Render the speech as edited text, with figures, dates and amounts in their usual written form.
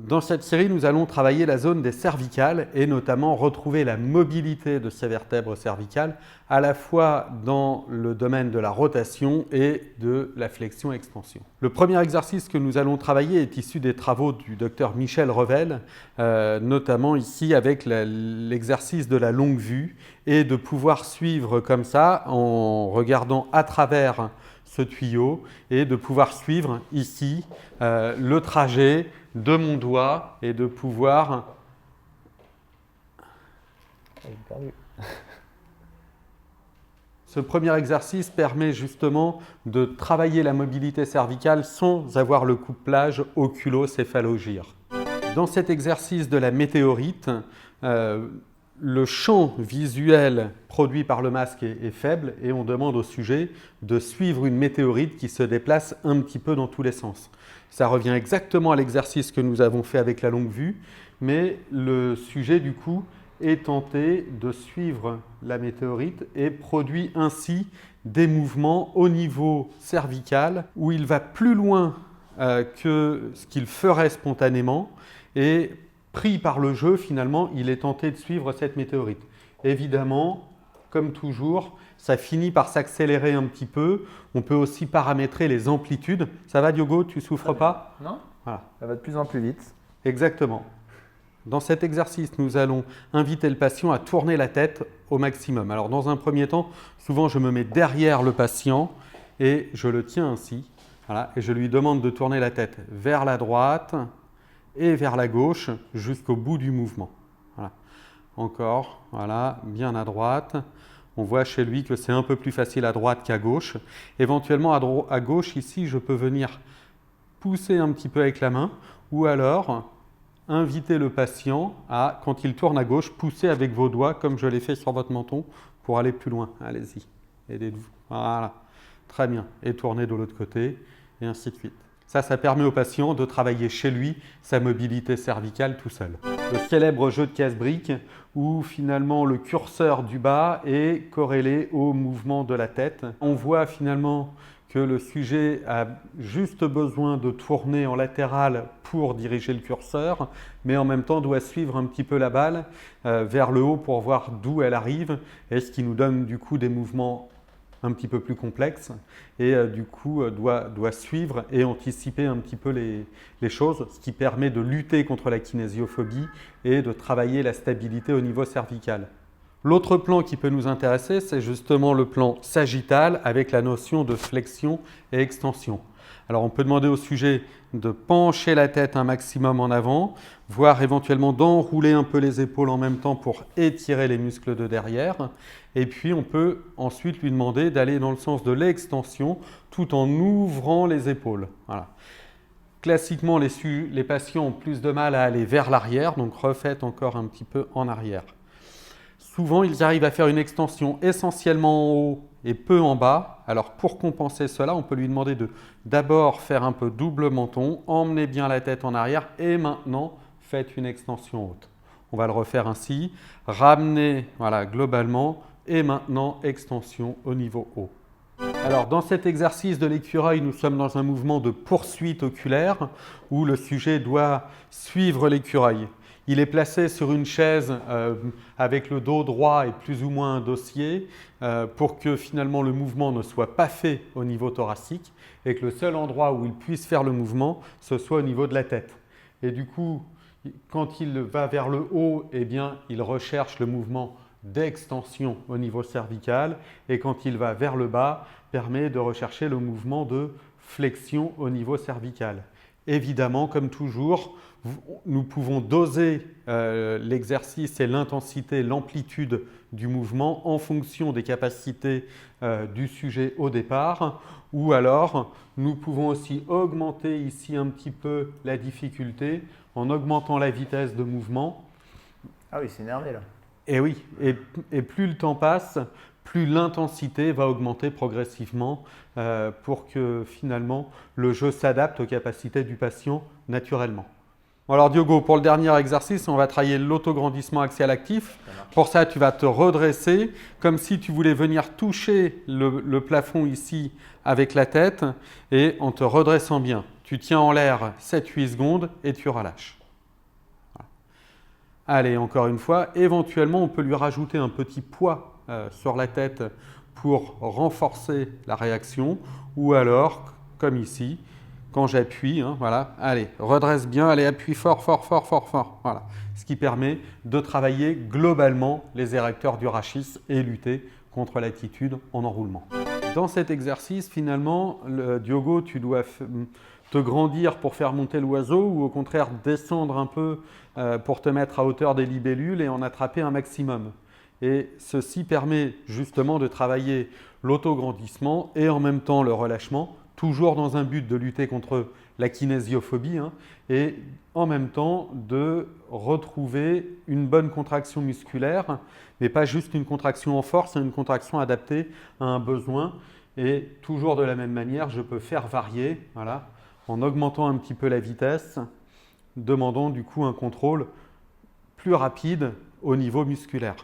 Dans cette série, nous allons travailler la zone des cervicales et notamment retrouver la mobilité de ces vertèbres cervicales à la fois dans le domaine de la rotation et de la flexion-extension. Le premier exercice que nous allons travailler est issu des travaux du docteur Michel Revel, notamment ici avec l'exercice de la longue vue et de pouvoir suivre comme ça en regardant à travers ce tuyau et de pouvoir suivre ici le trajet de mon doigt et de pouvoir Ce premier exercice permet justement de travailler la mobilité cervicale sans avoir le couplage oculo-céphalogire. Dans cet exercice de la météorite, le champ visuel produit par le masque est faible et on demande au sujet de suivre une météorite qui se déplace un petit peu dans tous les sens. Ça revient exactement à l'exercice que nous avons fait avec la longue vue, mais le sujet du coup est tenté de suivre la météorite et produit ainsi des mouvements au niveau cervical où il va plus loin que ce qu'il ferait spontanément et pris par le jeu, finalement, il est tenté de suivre cette météorite. Évidemment, comme toujours, ça finit par s'accélérer un petit peu. On peut aussi paramétrer les amplitudes. Ça va, Diogo? Tu ne souffres pas? Non, voilà. Ça va de plus en plus vite. Exactement. Dans cet exercice, nous allons inviter le patient à tourner la tête au maximum. Alors, dans un premier temps, souvent, je me mets derrière le patient et je le tiens ainsi. Voilà, et je lui demande de tourner la tête vers la droite et vers la gauche jusqu'au bout du mouvement. Voilà. Encore, voilà, bien à droite. On voit chez lui que c'est un peu plus facile à droite qu'à gauche. Éventuellement, à gauche, ici, je peux venir pousser un petit peu avec la main ou alors inviter le patient à, quand il tourne à gauche, pousser avec vos doigts, comme je l'ai fait sur votre menton, pour aller plus loin. Allez-y, aidez-vous. Voilà, très bien. Et tournez de l'autre côté, et ainsi de suite. Ça permet au patient de travailler chez lui sa mobilité cervicale tout seul. Le célèbre jeu de casse-briques où finalement le curseur du bas est corrélé au mouvement de la tête. On voit finalement que le sujet a juste besoin de tourner en latéral pour diriger le curseur, mais en même temps doit suivre un petit peu la balle vers le haut pour voir d'où elle arrive, et ce qui nous donne du coup des mouvements un petit peu plus complexe et du coup doit suivre et anticiper un petit peu les choses, ce qui permet de lutter contre la kinésiophobie et de travailler la stabilité au niveau cervical. L'autre plan qui peut nous intéresser, c'est justement le plan sagittal avec la notion de flexion et extension. Alors on peut demander au sujet de pencher la tête un maximum en avant, voire éventuellement d'enrouler un peu les épaules en même temps pour étirer les muscles de derrière. Et puis on peut ensuite lui demander d'aller dans le sens de l'extension tout en ouvrant les épaules. Voilà. Classiquement, les patients ont plus de mal à aller vers l'arrière, donc refaites encore un petit peu en arrière. Souvent, ils arrivent à faire une extension essentiellement en haut et peu en bas. Alors pour compenser cela, on peut lui demander de d'abord faire un peu double menton, emmenez bien la tête en arrière et maintenant faites une extension haute. On va le refaire ainsi, ramenez voilà, globalement et maintenant extension au niveau haut. Alors dans cet exercice de l'écureuil, nous sommes dans un mouvement de poursuite oculaire où le sujet doit suivre l'écureuil. Il est placé sur une chaise avec le dos droit et plus ou moins un dossier pour que finalement le mouvement ne soit pas fait au niveau thoracique et que le seul endroit où il puisse faire le mouvement, ce soit au niveau de la tête. Et du coup, quand il va vers le haut, eh bien, il recherche le mouvement d'extension au niveau cervical et quand il va vers le bas, permet de rechercher le mouvement de flexion au niveau cervical. Évidemment, comme toujours, nous pouvons doser l'exercice et l'intensité, l'amplitude du mouvement en fonction des capacités du sujet au départ ou alors nous pouvons aussi augmenter ici un petit peu la difficulté en augmentant la vitesse de mouvement. Ah oui, c'est énervé là. Et oui, et plus le temps passe, plus l'intensité va augmenter progressivement pour que finalement le jeu s'adapte aux capacités du patient naturellement. Bon alors Diogo, pour le dernier exercice, on va travailler l'autograndissement axial actif. Pour ça, tu vas te redresser comme si tu voulais venir toucher le plafond ici avec la tête et en te redressant bien. Tu tiens en l'air 7-8 secondes et tu relâches. Allez, encore une fois, éventuellement, on peut lui rajouter un petit poids sur la tête pour renforcer la réaction, ou alors, comme ici, quand j'appuie, hein, voilà, allez, redresse bien, allez, appuie fort, fort, fort, fort, fort, voilà. Ce qui permet de travailler globalement les érecteurs du rachis et lutter contre l'attitude en enroulement. Dans cet exercice, finalement, Diogo, tu dois te grandir pour faire monter l'oiseau ou au contraire descendre un peu pour te mettre à hauteur des libellules et en attraper un maximum. Et ceci permet justement de travailler l'autograndissement et en même temps le relâchement, toujours dans un but de lutter contre la kinésiophobie et en même temps de retrouver une bonne contraction musculaire, mais pas juste une contraction en force, une contraction adaptée à un besoin. Et toujours de la même manière, je peux faire varier, voilà, en augmentant un petit peu la vitesse, demandant du coup un contrôle plus rapide au niveau musculaire.